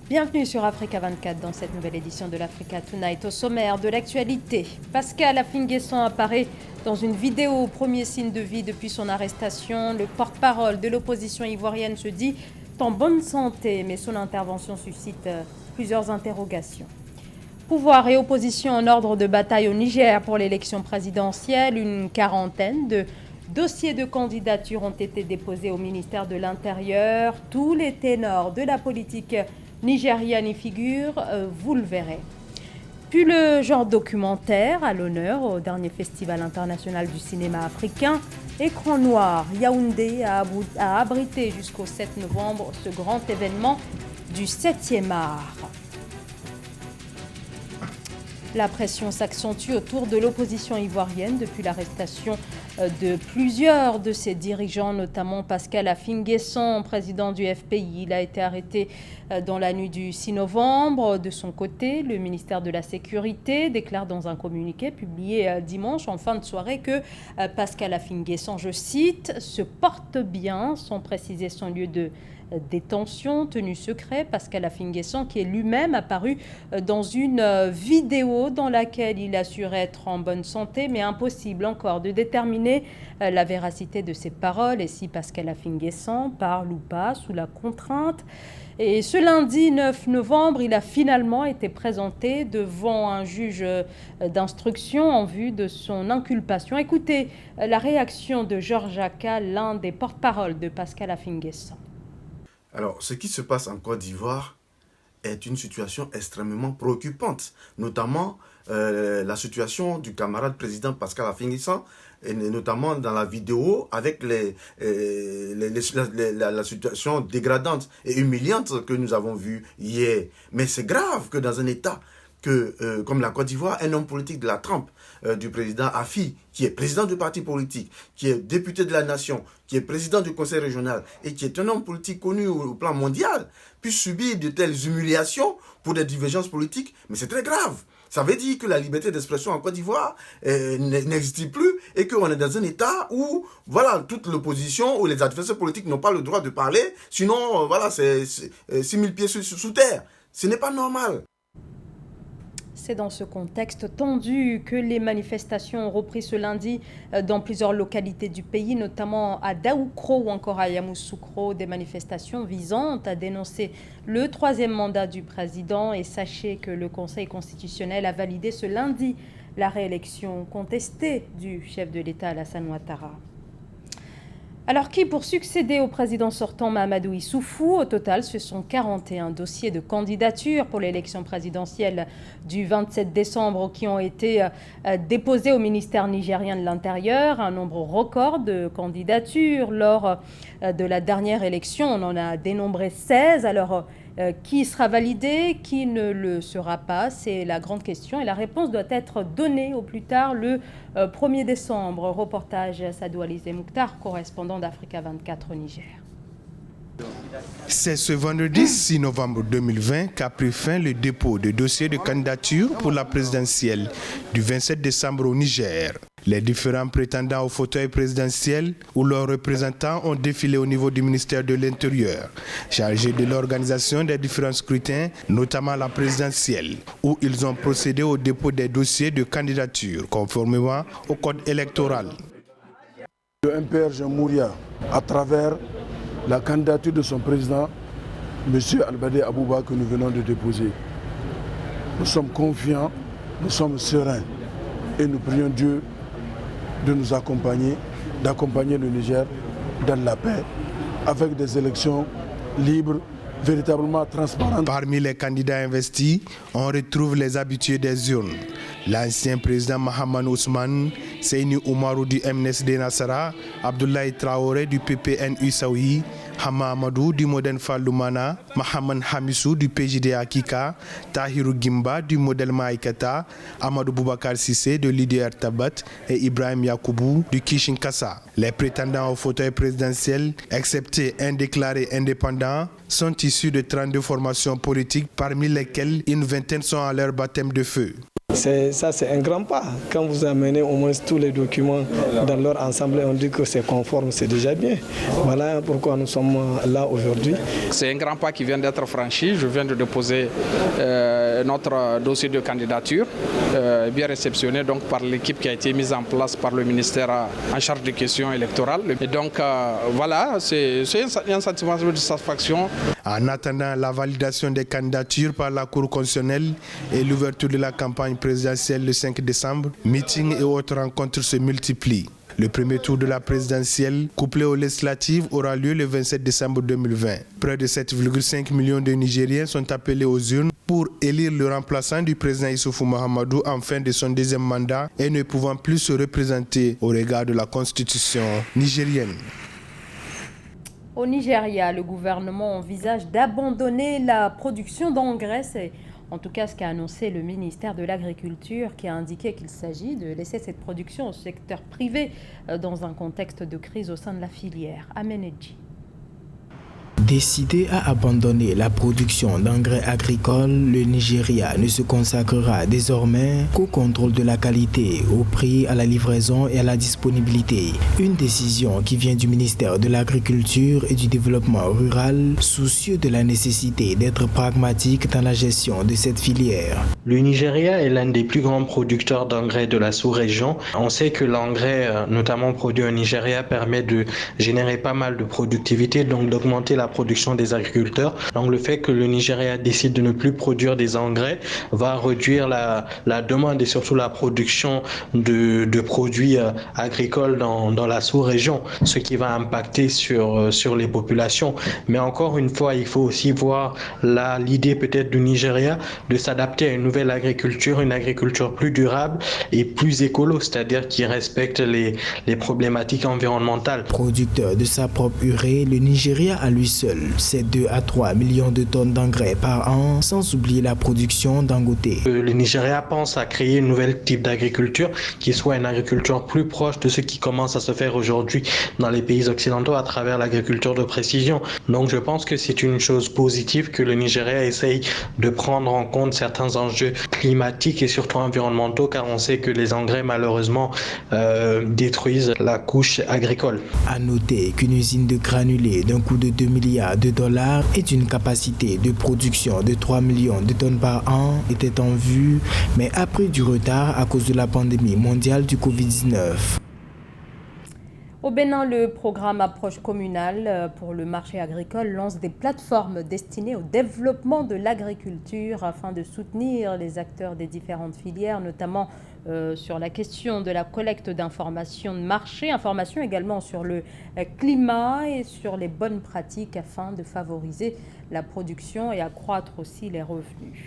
Bienvenue sur Africa 24 dans cette nouvelle édition de l'Africa Tonight. Au sommaire de l'actualité, Pascal Affi-N'Guessan apparaît dans une vidéo au premier signe de vie depuis son arrestation. Le porte-parole de l'opposition ivoirienne se dit en bonne santé, mais son intervention suscite plusieurs interrogations. Pouvoir et opposition en ordre de bataille au Niger pour l'élection présidentielle. Une quarantaine de dossiers de candidature ont été déposés au ministère de l'Intérieur. Tous les ténors de la politique nigériane y figurent, vous le verrez. Puis le genre documentaire à l'honneur au dernier festival international du cinéma africain. Écran noir, Yaoundé a abrité jusqu'au 7 novembre ce grand événement du 7e art. La pression s'accentue autour de l'opposition ivoirienne depuis l'arrestation de plusieurs de ses dirigeants, notamment Pascal Affi-N'Guessan, président du FPI. Il a été arrêté dans la nuit du 6 novembre. De son côté, le ministère de la Sécurité déclare dans un communiqué publié dimanche en fin de soirée que Pascal Affi-N'Guessan, je cite, se porte bien, sans préciser son lieu de détention, tenu secret. Pascal Affi-N'Guessan qui est lui-même apparu dans une vidéo dans laquelle il assurait être en bonne santé, mais impossible encore de déterminer la véracité de ses paroles et si Pascal Affi-N'Guessan parle ou pas sous la contrainte. Et ce lundi 9 novembre, il a finalement été présenté devant un juge d'instruction en vue de son inculpation. Écoutez la réaction de Georges Aka, l'un des porte-parole de Pascal Affi-N'Guessan. Alors, ce qui se passe en Côte d'Ivoire est une situation extrêmement préoccupante, notamment la situation du camarade président Pascal Affi-N'Guessan, et notamment dans la vidéo avec la situation dégradante et humiliante que nous avons vue hier. Mais c'est grave que dans un État comme la Côte d'Ivoire, un homme politique de la trempe du président Affi, qui est président du parti politique, qui est député de la nation, qui est président du conseil régional et qui est un homme politique connu au plan mondial, puisse subir de telles humiliations pour des divergences politiques. Mais c'est très grave. Ça veut dire que la liberté d'expression en Côte d'Ivoire n'existe plus et qu'on est dans un État où voilà, toute l'opposition ou les adversaires politiques n'ont pas le droit de parler. Sinon, voilà, c'est 6000 pieds sous terre. Ce n'est pas normal. C'est dans ce contexte tendu que les manifestations ont repris ce lundi dans plusieurs localités du pays, notamment à Daoukro ou encore à Yamoussoukro, des manifestations visant à dénoncer le 3e mandat du président. Et sachez que le Conseil constitutionnel a validé ce lundi la réélection contestée du chef de l'État Alassane Ouattara. Alors qui pour succéder au président sortant Mahamadou Issoufou? Au total, ce sont 41 dossiers de candidature pour l'élection présidentielle du 27 décembre qui ont été déposés au ministère nigérien de l'Intérieur. Un nombre record de candidatures lors de la dernière élection. On en a dénombré 16. Alors, qui sera validé, qui ne le sera pas? C'est la grande question et la réponse doit être donnée au plus tard le 1er décembre. Reportage Sadou Alizé Mouktar, correspondant d'Africa 24 au Niger. C'est ce vendredi 6 novembre 2020 qu'a pris fin le dépôt de dossiers de candidature pour la présidentielle du 27 décembre au Niger. Les différents prétendants au fauteuil présidentiel ou leurs représentants ont défilé au niveau du ministère de l'Intérieur, chargé de l'organisation des différents scrutins, notamment la présidentielle, où ils ont procédé au dépôt des dossiers de candidature conformément au code électoral. Le MPR Jean Mouria, à travers la candidature de son président, M. Albadé Abouba, que nous venons de déposer. Nous sommes confiants, nous sommes sereins et nous prions Dieu de nous accompagner, d'accompagner le Niger dans la paix, avec des élections libres, véritablement transparentes. Parmi les candidats investis, on retrouve les habitués des urnes. L'ancien président Mahaman Ousmane, Seyni Oumarou du MNSD Nassara, Abdoulaye Traoré du PPN Usaoui, Hama Amadou du Modèle Falloumana, Mahaman Hamissou du PJD Akika, Tahirou Gimba du Modèle Maïkata, Amadou Boubacar Sissé de l'IDR Tabat et Ibrahim Yakoubou du Kishinkasa. Les prétendants au fauteuil présidentiel, excepté un déclaré indépendant, sont issus de 32 formations politiques, parmi lesquelles une vingtaine sont à leur baptême de feu. Ça, c'est un grand pas. Quand vous amenez au moins tous les documents dans leur ensemble et on dit que c'est conforme, c'est déjà bien. Voilà pourquoi nous sommes là aujourd'hui. C'est un grand pas qui vient d'être franchi. Je viens de déposer notre dossier de candidature, bien réceptionné donc, par l'équipe qui a été mise en place par le ministère en charge des questions électorales. Et donc voilà, c'est un sentiment de satisfaction. En attendant la validation des candidatures par la Cour constitutionnelle et l'ouverture de la campagne présidentielle le 5 décembre, meetings et autres rencontres se multiplient. Le premier tour de la présidentielle, couplé aux législatives, aura lieu le 27 décembre 2020. Près de 7,5 millions de Nigériens sont appelés aux urnes pour élire le remplaçant du président Issoufou Mahamadou en fin de son deuxième mandat et ne pouvant plus se représenter au regard de la constitution nigérienne. Au Nigeria, le gouvernement envisage d'abandonner la production d'engrais. C'est en tout cas ce qu'a annoncé le ministère de l'Agriculture, qui a indiqué qu'il s'agit de laisser cette production au secteur privé dans un contexte de crise au sein de la filière. Amenedji. Décidé à abandonner la production d'engrais agricoles, le Nigeria ne se consacrera désormais qu'au contrôle de la qualité, au prix, à la livraison et à la disponibilité. Une décision qui vient du ministère de l'Agriculture et du Développement rural, soucieux de la nécessité d'être pragmatique dans la gestion de cette filière. Le Nigeria est l'un des plus grands producteurs d'engrais de la sous-région. On sait que l'engrais, notamment produit au Nigeria, permet de générer pas mal de productivité, donc d'augmenter la production des agriculteurs. Donc le fait que le Nigeria décide de ne plus produire des engrais va réduire la demande et surtout la production de produits agricoles dans la sous-région, ce qui va impacter sur les populations. Mais encore une fois, il faut aussi voir l'idée peut-être du Nigeria de s'adapter à une nouvelle agriculture, une agriculture plus durable et plus écolo, c'est-à-dire qui respecte les problématiques environnementales. Producteur de sa propre urée, le Nigeria à lui seul, c'est 2 à 3 millions de tonnes d'engrais par an, sans oublier la production Dangote. Le Nigeria pense à créer un nouvel type d'agriculture qui soit une agriculture plus proche de ce qui commence à se faire aujourd'hui dans les pays occidentaux à travers l'agriculture de précision. Donc je pense que c'est une chose positive que le Nigeria essaye de prendre en compte certains enjeux climatiques et surtout environnementaux, car on sait que les engrais malheureusement détruisent la couche agricole. À noter qu'une usine de granulés d'un coût de 2 milliards de dollars et d'une capacité de production de 3 millions de tonnes par an était en vue, mais a pris du retard à cause de la pandémie mondiale du Covid-19. Au Bénin, le programme Approche communale pour le marché agricole lance des plateformes destinées au développement de l'agriculture afin de soutenir les acteurs des différentes filières, notamment sur la question de la collecte d'informations de marché, informations également sur le climat et sur les bonnes pratiques afin de favoriser la production et accroître aussi les revenus.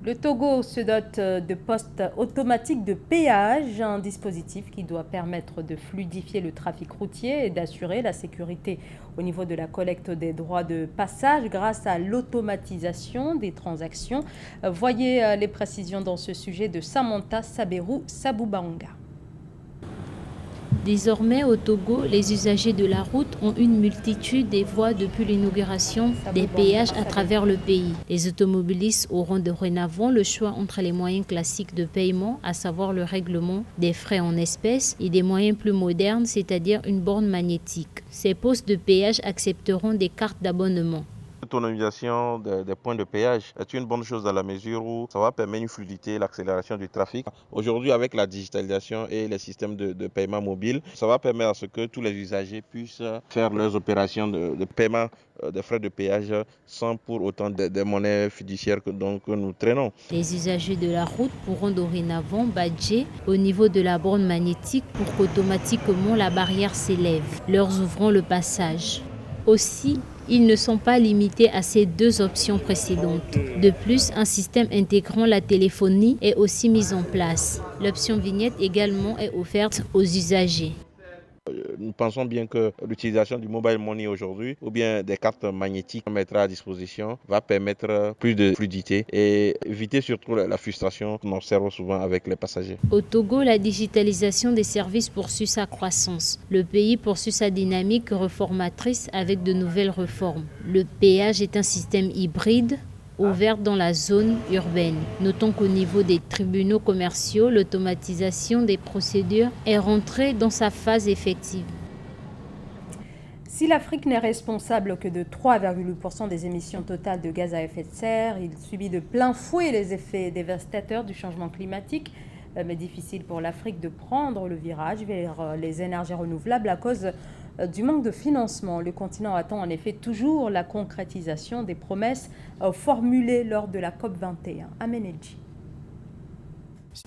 Le Togo se dote de postes automatiques de péage, un dispositif qui doit permettre de fluidifier le trafic routier et d'assurer la sécurité au niveau de la collecte des droits de passage grâce à l'automatisation des transactions. Voyez les précisions dans ce sujet de Samantha Saberou Saboubanga. Désormais, au Togo, les usagers de la route ont une multitude de voies depuis l'inauguration des péages à travers le pays. Les automobilistes auront dorénavant le choix entre les moyens classiques de paiement, à savoir le règlement des frais en espèces, et des moyens plus modernes, c'est-à-dire une borne magnétique. Ces postes de péage accepteront des cartes d'abonnement. L'autonomisation des points de péage est une bonne chose dans la mesure où ça va permettre une fluidité, l'accélération du trafic. Aujourd'hui, avec la digitalisation et les systèmes de paiement mobile, ça va permettre à ce que tous les usagers puissent faire leurs opérations de paiement des frais de péage sans pour autant des monnaies fiduciaires que nous traînons. Les usagers de la route pourront dorénavant badger au niveau de la borne magnétique pour qu'automatiquement la barrière s'élève, leur ouvrant le passage. Aussi, ils ne sont pas limités à ces deux options précédentes. De plus, un système intégrant la téléphonie est aussi mis en place. L'option vignette également est offerte aux usagers. Nous pensons bien que l'utilisation du mobile money aujourd'hui ou bien des cartes magnétiques qu'on mettra à disposition va permettre plus de fluidité et éviter surtout la frustration qu'on observe souvent avec les passagers. Au Togo, la digitalisation des services poursuit sa croissance. Le pays poursuit sa dynamique réformatrice avec de nouvelles réformes. Le péage est un système hybride ouvertes dans la zone urbaine. Notons qu'au niveau des tribunaux commerciaux, l'automatisation des procédures est rentrée dans sa phase effective. Si l'Afrique n'est responsable que de 3,8% des émissions totales de gaz à effet de serre, il subit de plein fouet les effets dévastateurs du changement climatique. Mais difficile pour l'Afrique de prendre le virage vers les énergies renouvelables à cause du manque de financement. Le continent attend en effet toujours la concrétisation des promesses formulées lors de la COP21. Amenedji.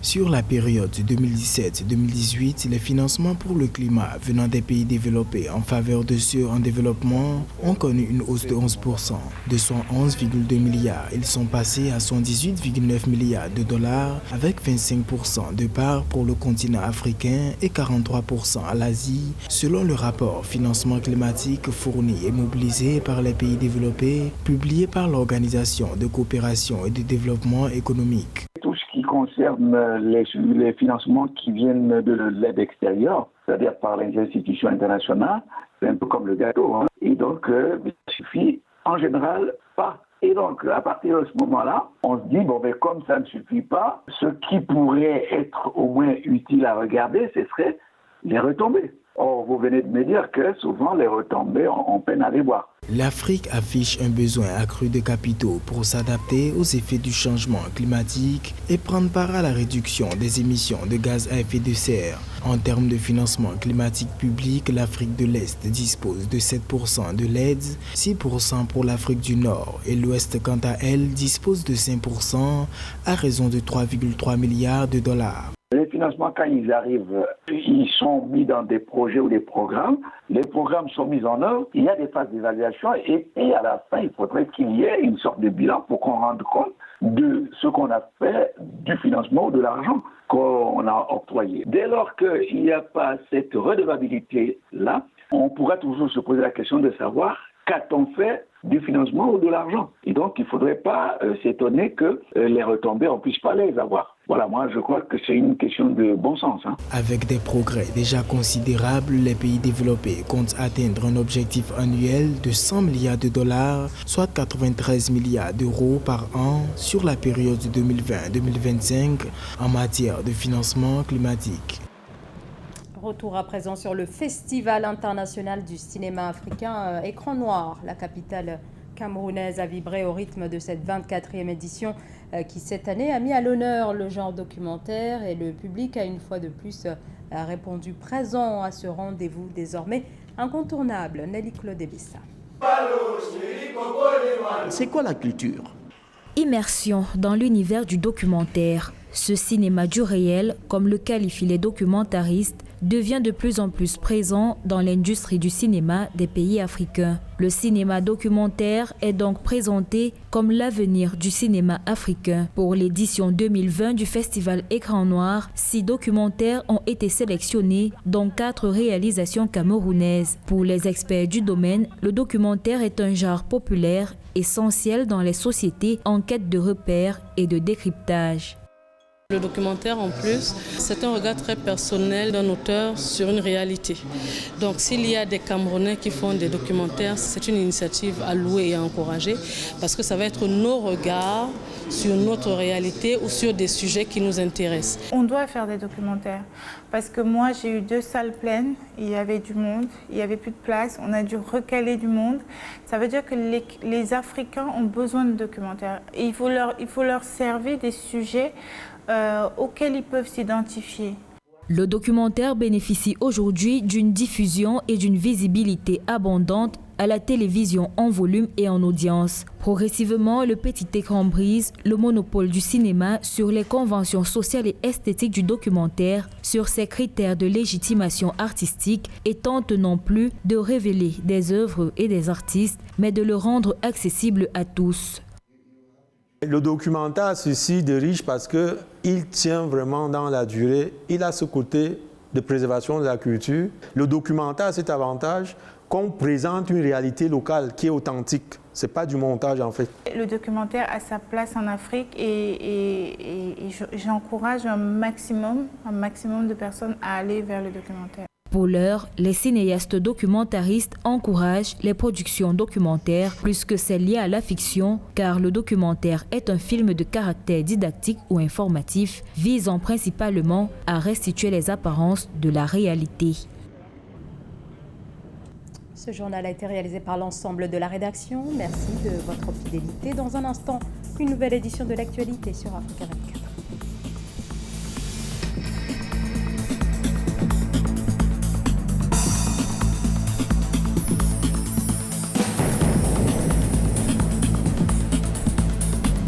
Sur la période 2017-2018, les financements pour le climat venant des pays développés en faveur de ceux en développement ont connu une hausse de 11%. De 111,2 milliards, ils sont passés à 118,9 milliards de dollars avec 25% de part pour le continent africain et 43% à l'Asie, selon le rapport Financement climatique fourni et mobilisé par les pays développés, publié par l'Organisation de coopération et de développement économique. Tout ce qui concerne les financements qui viennent de l'aide extérieure, c'est-à-dire par les institutions internationales, c'est un peu comme le gâteau. Et donc, il suffit en général pas. Et donc, à partir de ce moment-là, on se dit, bon, mais comme ça ne suffit pas, ce qui pourrait être au moins utile à regarder, ce serait les retombées. Or, vous venez de me dire que souvent les retombées, on peine à les voir. L'Afrique affiche un besoin accru de capitaux pour s'adapter aux effets du changement climatique et prendre part à la réduction des émissions de gaz à effet de serre. En termes de financement climatique public, l'Afrique de l'Est dispose de 7% de l'aide, 6% pour l'Afrique du Nord et l'Ouest, quant à elle, dispose de 5% à raison de 3,3 milliards de dollars. Les financements, quand ils arrivent, ils sont mis dans des projets ou des programmes. Les programmes sont mis en œuvre. Il y a des phases d'évaluation et à la fin, il faudrait qu'il y ait une sorte de bilan pour qu'on rende compte de ce qu'on a fait du financement ou de l'argent qu'on a octroyé. Dès lors qu'il n'y a pas cette redevabilité-là, on pourra toujours se poser la question de savoir qu'a-t-on fait du financement ou de l'argent. Et donc, il ne faudrait pas s'étonner que les retombées, on ne puisse pas les avoir. Voilà, moi, je crois que c'est une question de bon sens. Avec des progrès déjà considérables, les pays développés comptent atteindre un objectif annuel de 100 milliards de dollars, soit 93 milliards d'euros par an sur la période 2020-2025 en matière de financement climatique. Retour à présent sur le Festival international du cinéma africain Écran Noir. La capitale camerounaise a vibré au rythme de cette 24e édition qui, cette année, a mis à l'honneur le genre documentaire et le public a une fois de plus répondu présent à ce rendez-vous désormais incontournable. Nelly Claude Bessa. C'est quoi la culture? Immersion dans l'univers du documentaire. Ce cinéma du réel, comme le qualifient les documentaristes, devient de plus en plus présent dans l'industrie du cinéma des pays africains. Le cinéma documentaire est donc présenté comme l'avenir du cinéma africain. Pour l'édition 2020 du Festival Écran Noir, 6 documentaires ont été sélectionnés, dont 4 réalisations camerounaises. Pour les experts du domaine, le documentaire est un genre populaire, essentiel dans les sociétés en quête de repères et de décryptage. Le documentaire, en plus, c'est un regard très personnel d'un auteur sur une réalité. Donc, s'il y a des Camerounais qui font des documentaires, c'est une initiative à louer et à encourager parce que ça va être nos regards sur notre réalité ou sur des sujets qui nous intéressent. On doit faire des documentaires parce que moi, j'ai eu 2 salles pleines, il y avait du monde, il n'y avait plus de place, on a dû recaler du monde. Ça veut dire que les Africains ont besoin de documentaires. Et il faut leur servir des sujets auxquels ils peuvent s'identifier. Le documentaire bénéficie aujourd'hui d'une diffusion et d'une visibilité abondante à la télévision en volume et en audience. Progressivement, le petit écran brise le monopole du cinéma sur les conventions sociales et esthétiques du documentaire, sur ses critères de légitimation artistique et tente non plus de révéler des œuvres et des artistes, mais de le rendre accessible à tous. Le documentaire a ceci de riche parce qu'il tient vraiment dans la durée. Il a ce côté de préservation de la culture. Le documentaire a cet avantage qu'on présente une réalité locale qui est authentique. Ce n'est pas du montage en fait. Le documentaire a sa place en Afrique et j'encourage un maximum de personnes à aller vers le documentaire. Pour l'heure, les cinéastes documentaristes encouragent les productions documentaires plus que celles liées à la fiction, car le documentaire est un film de caractère didactique ou informatif, visant principalement à restituer les apparences de la réalité. Ce journal a été réalisé par l'ensemble de la rédaction. Merci de votre fidélité. Dans un instant, une nouvelle édition de l'actualité sur Africa 24.